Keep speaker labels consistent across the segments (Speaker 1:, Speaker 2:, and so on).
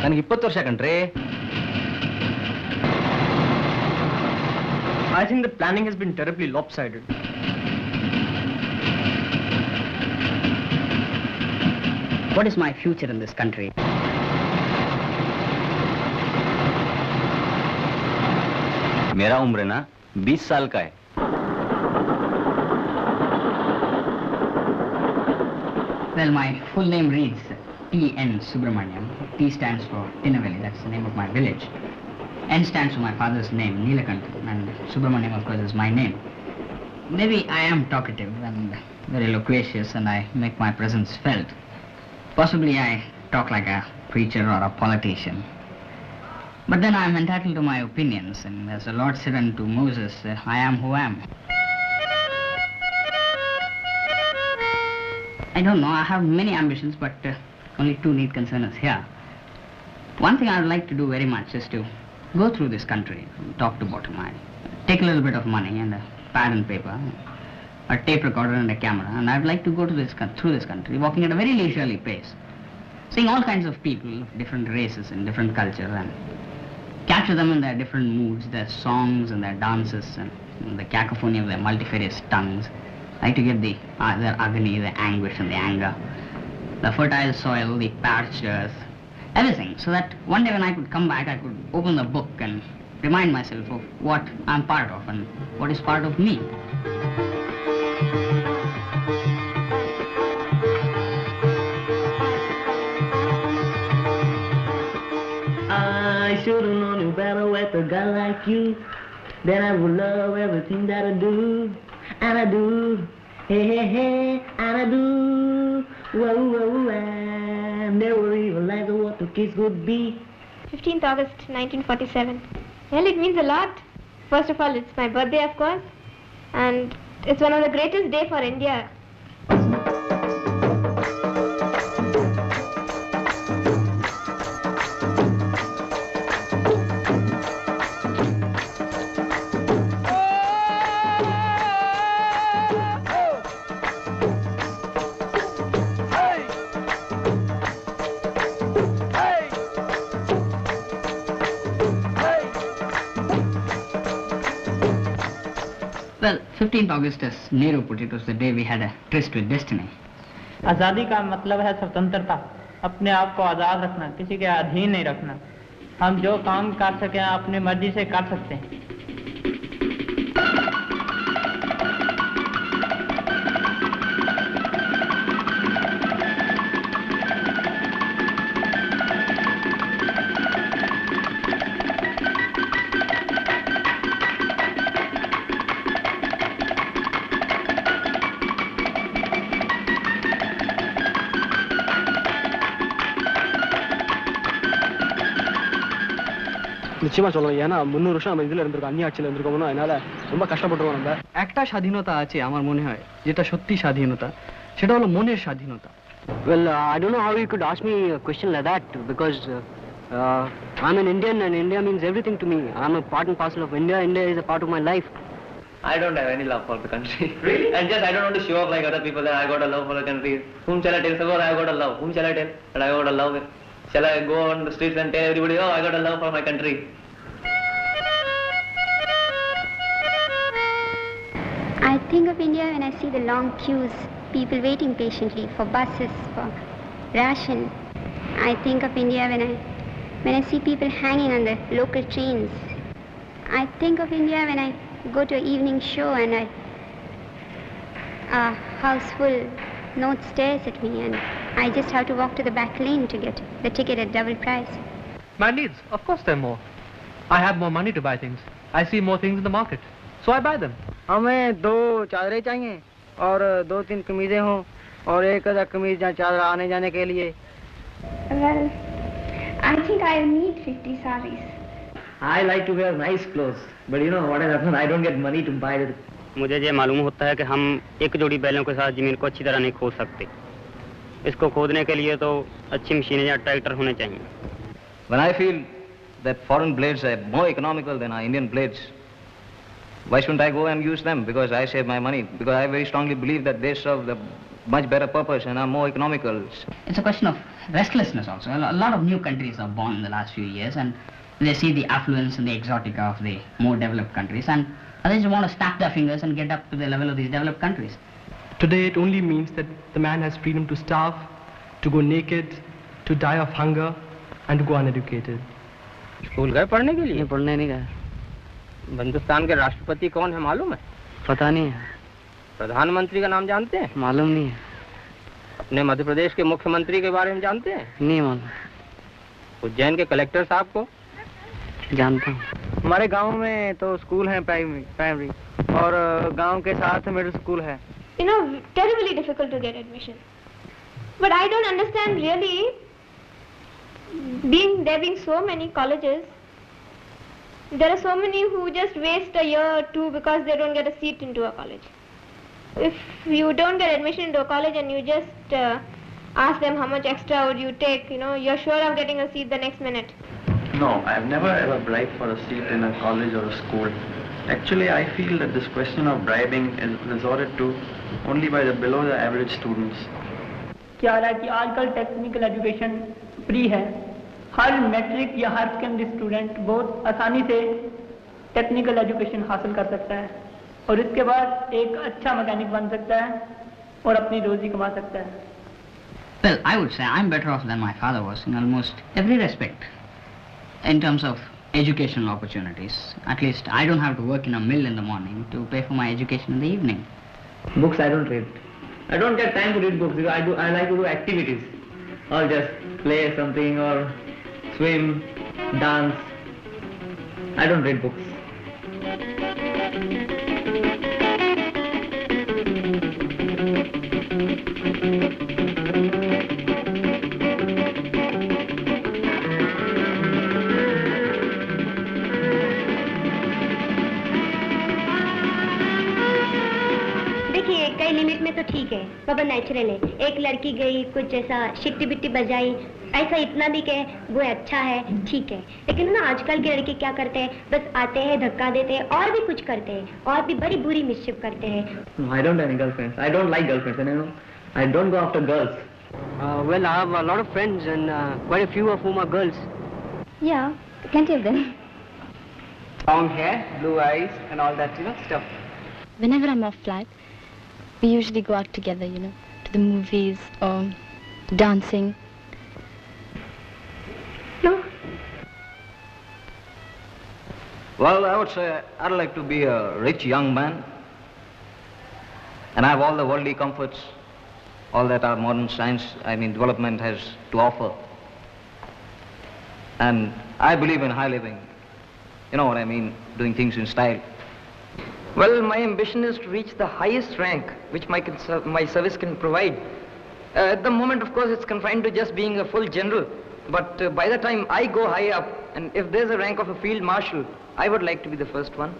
Speaker 1: ನನಗೆ 20 ವರ್ಷ ಕಣ್ರಿ.
Speaker 2: I think the planning has been terribly lopsided.
Speaker 3: What is my future in this country?
Speaker 1: मेरा उम्र ना 20 साल का है.
Speaker 3: Well, my full name reads T.N. Subramaniam. T stands for Tinnavelli, that's the name of my village. N stands for my father's name, Neelakantha, and Subramaniam, of course, is my name. Maybe I am talkative and very loquacious, and I make my presence felt. Possibly I talk like a preacher or a politician. But then I am entitled to my opinions, and as the Lord said unto Moses, I am who I am. I don't know, I have many ambitions, but only two need concern us here. One thing I would like to do very much is to go through this country, top to bottom. I take a little bit of money and a pad and paper, a tape recorder and a camera, and I'd like to go to through this country, walking at a very leisurely pace, seeing all kinds of people of different races and different culture, and capture them in their different moods, their songs and their dances, and the cacophony of their multifarious tongues. I like to get their agony, the anguish and the anger, the fertile soil, the parched earth, everything, so that one day when I could come back, I could open the book and remind myself of what I'm part of and what is part of me.
Speaker 4: I should've known you better with a guy like you. Then I would love everything that I do. And I do. Hey, hey, hey, and I do. Whoa, whoa, and never realized what the kiss would be.
Speaker 5: 15th August 1947. Well, it means a lot. First of all, it's my birthday, of course. And it's one of the greatest days for India.
Speaker 3: Well, 15th August, as Nehru put it, was the day we had a tryst with destiny.
Speaker 6: आज़ादी का मतलब है स्वतंत्रता, अपने आप को आज़ाद रखना, किसी के अधीन नहीं रखना. हम जो काम कर सकें अपनी मर्जी से कर सकते हैं.
Speaker 2: நிச்சயமா சொல்லுவேன். ஏன்னா 300 வருஷம் நம்ம இதுல இருந்திருக்கோம், அந்நிய ஆட்சியில இருந்திருக்கோம். அதனால ரொம்ப கஷ்டப்பட்டுருவோம். நம்ம একটা স্বাধীনতা আছে আমার মনে হয়, যেটা সত্যি স্বাধীনতা, সেটা হলো মনের স্বাধীনতা.
Speaker 6: Well, I don't know how you could ask me a question like that, because I'm an Indian and India means everything to me. I'm a part and parcel of India. India is a part of my life.
Speaker 1: I don't have any love for the country. Really? And just I don't want to show off like other people that I got a love for the country. Whom shall I tell? Suppose I got a love. Whom shall I tell that I got a love? Shall I go on the streets and tell everybody, oh, I got a love for my country?
Speaker 5: I think of India when I see the long queues, people waiting patiently for buses, for ration. I think of India when I see people hanging on the local trains. I think of India when I go to an evening show and a house full, no one stares at me, and I just have to walk to the back lane to get the ticket at double price.
Speaker 2: My needs, of course they're more. I have more money to buy things. I see more things in the market, so I buy them.
Speaker 6: हमें 2 चादरें चाहिए और 2-3 कमीजें हों और एक आधा कमीज या चादर आने जाने के लिए.
Speaker 5: Well, I think I need 50 saris.
Speaker 4: I like to wear nice clothes, but you know what has happened? I don't get money to buy it.
Speaker 6: मुझे ये मालूम होता है कि हम एक जोड़ी बैलों के साथ जमीन को अच्छी तरह नहीं खोद सकते. इसको खोदने के लिए तो अच्छी मशीनें या ट्रैक्टर होने चाहिए.
Speaker 1: When I feel that foreign blades are more economical than our Indian blades, why shouldn't I go and use them? Because I save my money. Because I very strongly believe that they serve the much better purpose and are more economical.
Speaker 3: It's a question of restlessness also. A lot of new countries are born in the last few years, and they see the affluence and the exotica of the more developed countries, and they just want to snap their fingers and get up to the level of these developed countries.
Speaker 2: Today it only means that the man has freedom to starve, to go naked, to die of hunger, and to go uneducated.
Speaker 7: School गए पढ़ने के लिए?
Speaker 6: नहीं, पढ़ने नहीं गए।
Speaker 7: हिंदुस्तान के राष्ट्रपति कौन है मालूम है?
Speaker 6: पता नहीं है।
Speaker 7: प्रधानमंत्री का नाम जानते हैं?
Speaker 6: मालूम नहीं है।
Speaker 7: अपने मध्य प्रदेश के मुख्यमंत्री के बारे में जानते हैं?
Speaker 6: नहीं मालूम।
Speaker 7: उज्जैन के कलेक्टर साहब को?
Speaker 6: जानता हूँ।
Speaker 2: हमारे गांव में तो स्कूल है प्राइमरी और गांव के साथ मिडिल स्कूल है।
Speaker 8: You know, terribly difficult to get admission. But I don't understand really, there being so many colleges, there are so many who just waste a year or two because they don't get a seat into a college. If you don't get admission into a college and you just ask them how much extra would you take, you know, you're sure of getting a seat the next minute.
Speaker 9: No, I've never ever bribed for a seat in a college or a school. Actually, I feel that this question of bribing is resorted to only by the below the average students.
Speaker 10: क्या है कि आजकल technical education free है, हर matric या हर secondary student बहुत आसानी से technical education हासिल कर सकता है और इसके बाद एक अच्छा मैकेनिक बन सकता है और अपनी रोजी कमा सकता है.
Speaker 3: Well, I would say I'm better off than my father was in almost every respect. In terms of educational opportunities, at least I don't have to work in a mill in the morning to pay for my education in the evening.
Speaker 1: Books I don't read. I don't get time to read books because I like to do activities. Or just play something or swim, dance. I don't read books.
Speaker 5: कई limit में तो ठीक है, बाबा natural है. एक लड़की गई कुछ ऐसा शिट्टी बिट्टी बजाई, ऐसा इतना भी कहे वो अच्छा है, ठीक है. लेकिन ना आजकल के लड़के क्या करते हैं, बस आते हैं धक्का देते हैं और भी कुछ करते हैं और भी बड़ी बुरी मिस्चिफ करते हैं.
Speaker 1: I don't have any girlfriends. I don't like girlfriends, and you know, I don't go after girls.
Speaker 6: Well, I have a lot of friends and quite a few of whom are girls.
Speaker 5: Yeah, plenty of them.
Speaker 2: Long hair, blue eyes, and all that, you know, stuff.
Speaker 11: Whenever I'm off flight, we usually go out together, you know, to the movies or dancing.
Speaker 5: No.
Speaker 1: Well, I would say I'd like to be a rich young man and have all the worldly comforts, all that our modern science, development has to offer. And I believe in high living. You know what I mean, doing things in style.
Speaker 12: Well, my ambition is to reach the highest rank which my service can provide. At the moment, of course, it's confined to just being a full general. But by the time I go high up, and if there's a rank of a field marshal, I would like to be the first one.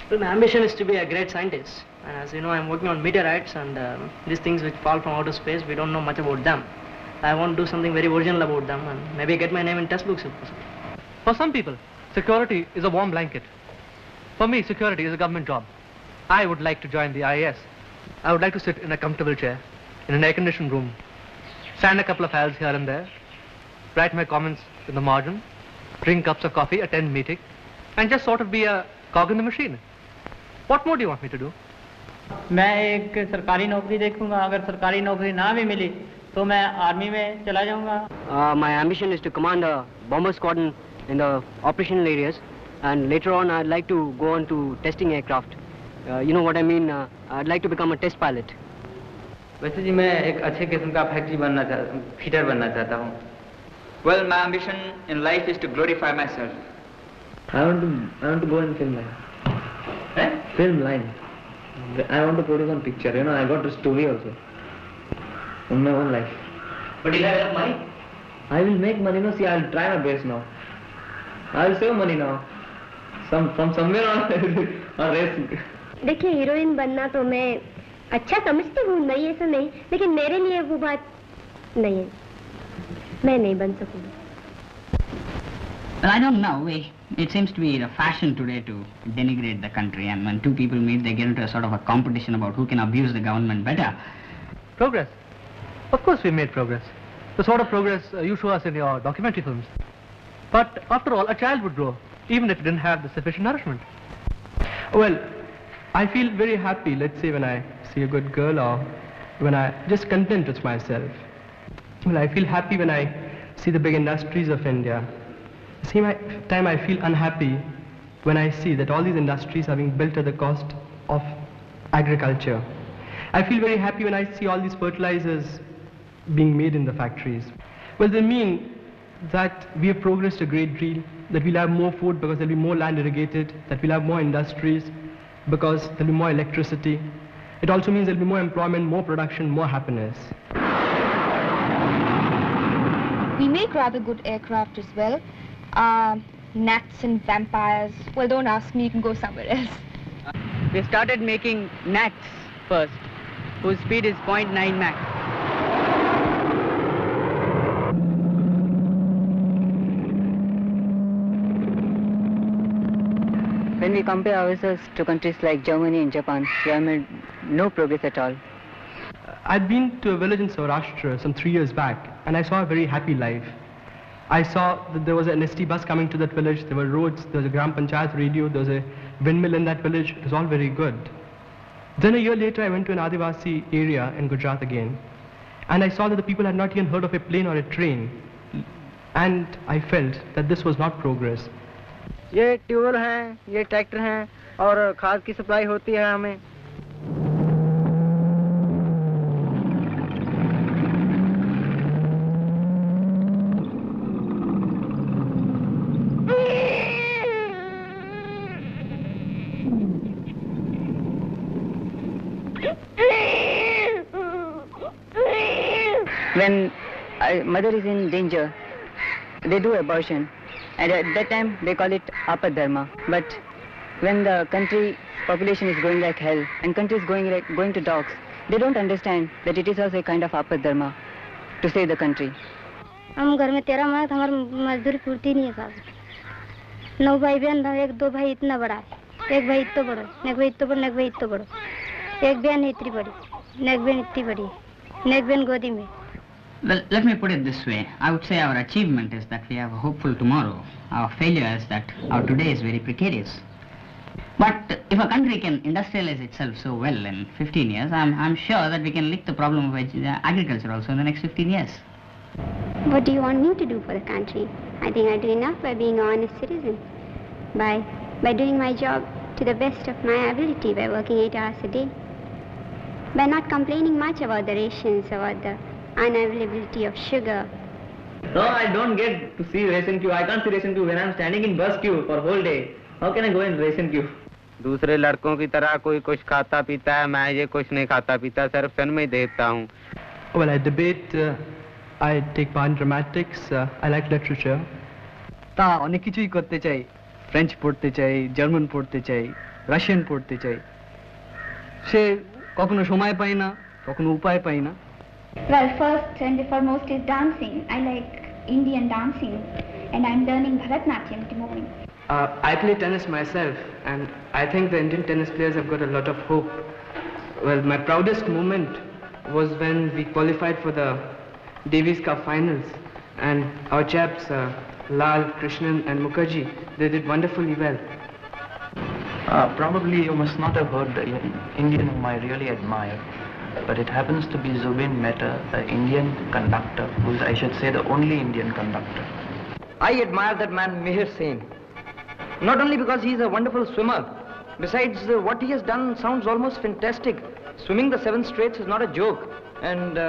Speaker 6: Well, my ambition is to be a great scientist. And as you know, I'm working on meteorites and these things which fall from outer space, we don't know much about them. I want to do something very original about them and maybe get my name in test books if possible.
Speaker 2: For some people, security is a warm blanket. For me, security is a government job. I would like to join the IAS. I would like to sit in a comfortable chair, in an air-conditioned room, stand a couple of aisles here and there, write my comments in the margin, drink cups of coffee, attend meeting, and just sort of be a cog in the machine. What more do you want me to do?
Speaker 10: मैं एक सरकारी नौकरी देखूंगा, अगर सरकारी नौकरी ना भी मिली तो मैं आर्मी में चला जाऊंगा.
Speaker 6: My ambition is to command a bomber squadron in the operational areas, and later on I'd like to go on to testing aircraft. You know what I mean? I'd like to become a test pilot.
Speaker 7: वैसे जी मैं एक अच्छे किस्म का fitter बनना चाहता हूँ.
Speaker 12: Well, my ambition in life is to glorify myself.
Speaker 1: I want to go in film line. Film line. I want to produce one picture. You know, I got a story also. In my own life.
Speaker 7: But you have enough money?
Speaker 1: I will make money. No, see, I'll try my best now. I'll save money now. From somewhere on race.
Speaker 5: देखिए, heroine बनना तो मैं अच्छा समझती हूँ, नहीं ऐसा नहीं, लेकिन मेरे लिए वो बात नहीं है. मैं नहीं बन सकूँगी.
Speaker 3: Well, I don't know. It seems to be the fashion today to denigrate the country, and when two people meet, they get into a sort of a competition about who can abuse the government better.
Speaker 2: Progress. Of course we made progress. The sort of progress you show us in your documentary films. But after all, a child would grow, even if it didn't have the sufficient nourishment.
Speaker 13: Well, I feel very happy, let's say, when I see a good girl or when I just content with myself. Well, I feel happy when I see the big industries of India. At the same time, I feel unhappy when I see that all these industries are being built at the cost of agriculture. I feel very happy when I see all these fertilizers being made in the factories. Well, they mean that we have progressed a great deal, that we'll have more food because there'll be more land irrigated, that we'll have more industries because there'll be more electricity. It also means there'll be more employment, more production, more happiness.
Speaker 11: We make rather good aircraft as well. Gnats and vampires. Well, don't ask me, you can go somewhere else.
Speaker 14: We started making gnats first, whose speed is 0.9 Mach. When we compare ourselves to countries like Germany and Japan, we have made no progress at all.
Speaker 13: I'd been to a village in Saurashtra some 3 years back, and I saw a very happy life. I saw that there was an ST bus coming to that village, there were roads, there was a Gram Panchayat radio, there was a windmill in that village. It was all very good. Then a year later, I went to an Adivasi area in Gujarat again, and I saw that the people had not even heard of a plane or a train, and I felt that this was not progress.
Speaker 14: ये tubewell हैं, ये tractor हैं, और खाद की supply होती है हमें. When a mother is in danger, they do abortion, and at that time they call it apadharma. But when the country population is going like hell and country is going to dogs, they don't understand that it is also a kind of apadharma to save the country.
Speaker 5: हम घर में 13 मर्द, हमारी मजदूरी पूर्ति नहीं है साहब. 9 भाई बहन, एक 2 भाई इतना बड़ा है, एक भाई इतना बड़ा, एक भाई इतना बड़ा, एक भाई इतना बड़ा, एक बहन इतनी बड़ी, एक बहन इतनी बड़ी, एक बहन गोदी में.
Speaker 3: Well, let me put it this way. I would say our achievement is that we have a hopeful tomorrow. Our failure is that our today is very precarious. But if a country can industrialize itself so well in 15 years, I'm sure that we can lick the problem of agriculture also in the next 15 years.
Speaker 5: What do you want me to do for the country? I think I do enough by being an honest citizen, by doing my job to the best of my ability, by working 8 hours a day, by not complaining much about the rations, about the unavailability of sugar.
Speaker 1: No, I don't get to see ration queue. I can't see ration queue when I'm standing in bus queue for a whole day. How can I go in ration queue?
Speaker 7: दूसरे लड़कों की तरह कोई कुछ खाता पीता है, मैं ये कुछ नहीं खाता पीता, सिर्फ फिल्म ही देखता हूँ.
Speaker 13: Well, I debate, I take part in dramatics, I like literature.
Speaker 14: তা অনেক কিছুই করতে চাই. ফ্রেঞ্চ পড়তে চাই, জার্মান পড়তে চাই, রাশিয়ান পড়তে চাই. সে কখনো সময় পায় না, কখনো উপায় পায় না.
Speaker 15: Well, first and foremost is dancing. I like Indian dancing, and I'm learning Bharatnatyam at the moment.
Speaker 13: I play tennis myself, and I think the Indian tennis players have got a lot of hope. Well, my proudest moment was when we qualified for the Davis Cup finals, and our chaps, Lal, Krishnan and Mukherjee, they did wonderfully well.
Speaker 9: Probably you must not have heard the Indian whom I really admire, but it happens to be Zubin Mehta, the Indian conductor, who is, I should say, the only Indian conductor.
Speaker 12: I admire that man, Mihir Sen. Not only because he is a wonderful swimmer, besides what he has done sounds almost fantastic. Swimming the 7 Straits is not a joke, and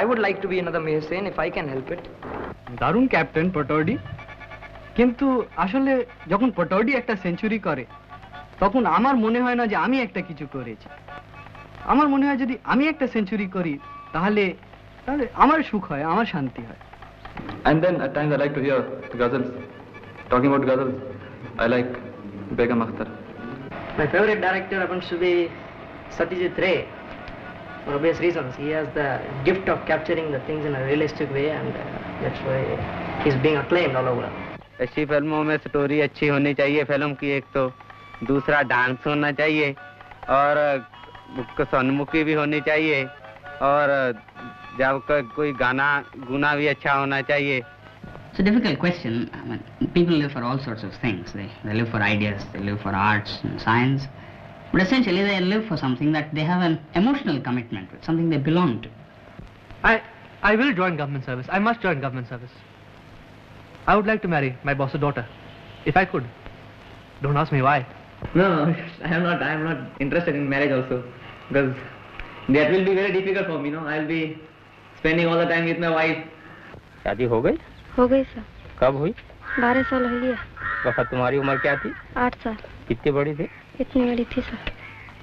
Speaker 12: I would like to be another Mihir Sen if I can help it.
Speaker 14: দারুণ captain Pataudi, কিন্তু আসলে যখন পটৌডি একটা century করে তখন আমার মনে হয় না যে আমি একটা কিছু করেছি. আমার মনে হয় যদি আমি একটা সেঞ্চুরি করি তাহলে আমার সুখ হয়, আমার শান্তি হয়.
Speaker 9: And then at times I like to hear ghazals. Talking about ghazals, I like Begum Akhtar.
Speaker 6: My favorite director happens to be Satyajit Ray. For obvious reasons, he has the gift of capturing the things in a realistic way, and that's why he's being acclaimed all over.
Speaker 7: अच्छी फिल्मों में story अच्छी होनी चाहिए film की, एक तो दूसरा डांस होना चाहिए और सन्मुखी भी होनी चाहिए और जब कोई गाना गुना भी अच्छा होना चाहिए.
Speaker 3: It's a difficult question. I mean, people live for all sorts of things. They live for ideas, they live for arts and science. But essentially they live for something that they have an emotional commitment with, something they belong to.
Speaker 2: I will join government service. I must join government service. I would like to marry my boss's daughter, if I could. Don't ask me why.
Speaker 1: No, I am not interested in marriage also, because that will be very difficult for me, no? I will be spending all the time with my wife.
Speaker 7: शादी हो गई?
Speaker 16: हो गई sir.
Speaker 7: कब हुई?
Speaker 16: 12 साल हो गया.
Speaker 7: वक्त तुम्हारी उम्र क्या थी?
Speaker 16: 8 साल.
Speaker 7: कितनी बड़ी थी?
Speaker 16: इतनी बड़ी थी सर.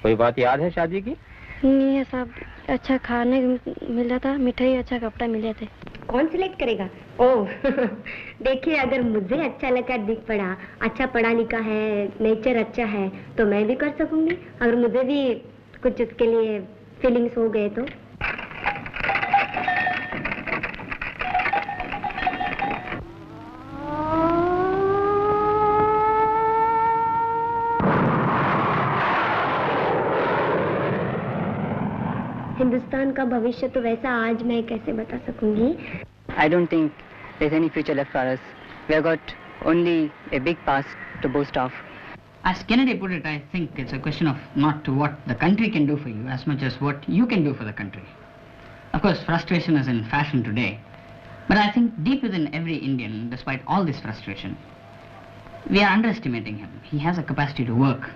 Speaker 7: कोई बात याद है शादी की?
Speaker 16: नहीं है साहब. अच्छा खाने मिला था, मिठाई, अच्छा कपड़ा मिले थे.
Speaker 17: कौन सिलेक्ट करेगा? ओह देखिए, अगर मुझे अच्छा लगा, दिख पड़ा, अच्छा पढ़ा लिखा है, नेचर अच्छा है, तो मैं भी कर सकूंगी. अगर मुझे भी कुछ उसके लिए फीलिंग्स हो गए तो. हिंदुस्तान का भविष्य तो वैसा आज मैं कैसे बता सकूंगी?
Speaker 14: I don't think there's any future left for us. We have got only a big past to boast of.
Speaker 3: As Kennedy put it, I think it's a question of not what the country can do for you as much as what you can do for the country. Of course, frustration is in fashion today. But I think deep within every Indian, despite all this frustration, we are underestimating him. He has a capacity to work.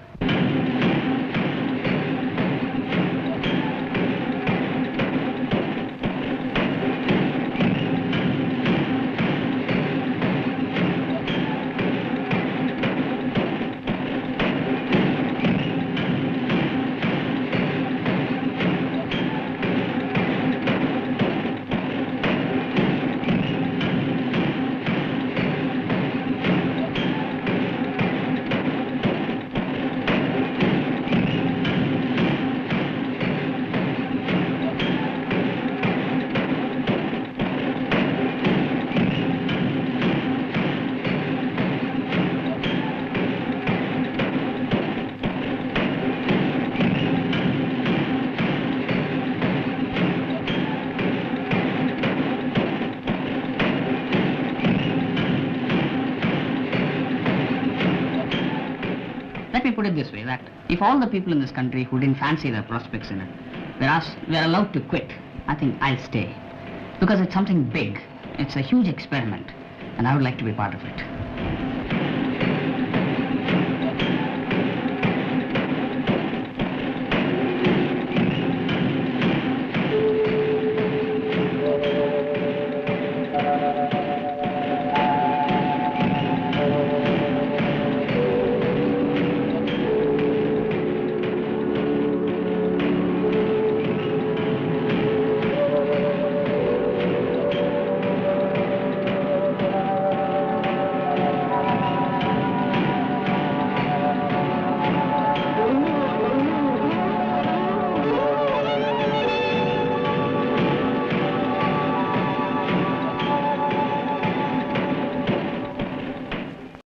Speaker 3: Let me put it this way, that if all the people in this country who didn't fancy their prospects in it were allowed to quit, I think I'll stay. Because it's something big. It's a huge experiment, and I would like to be part of it.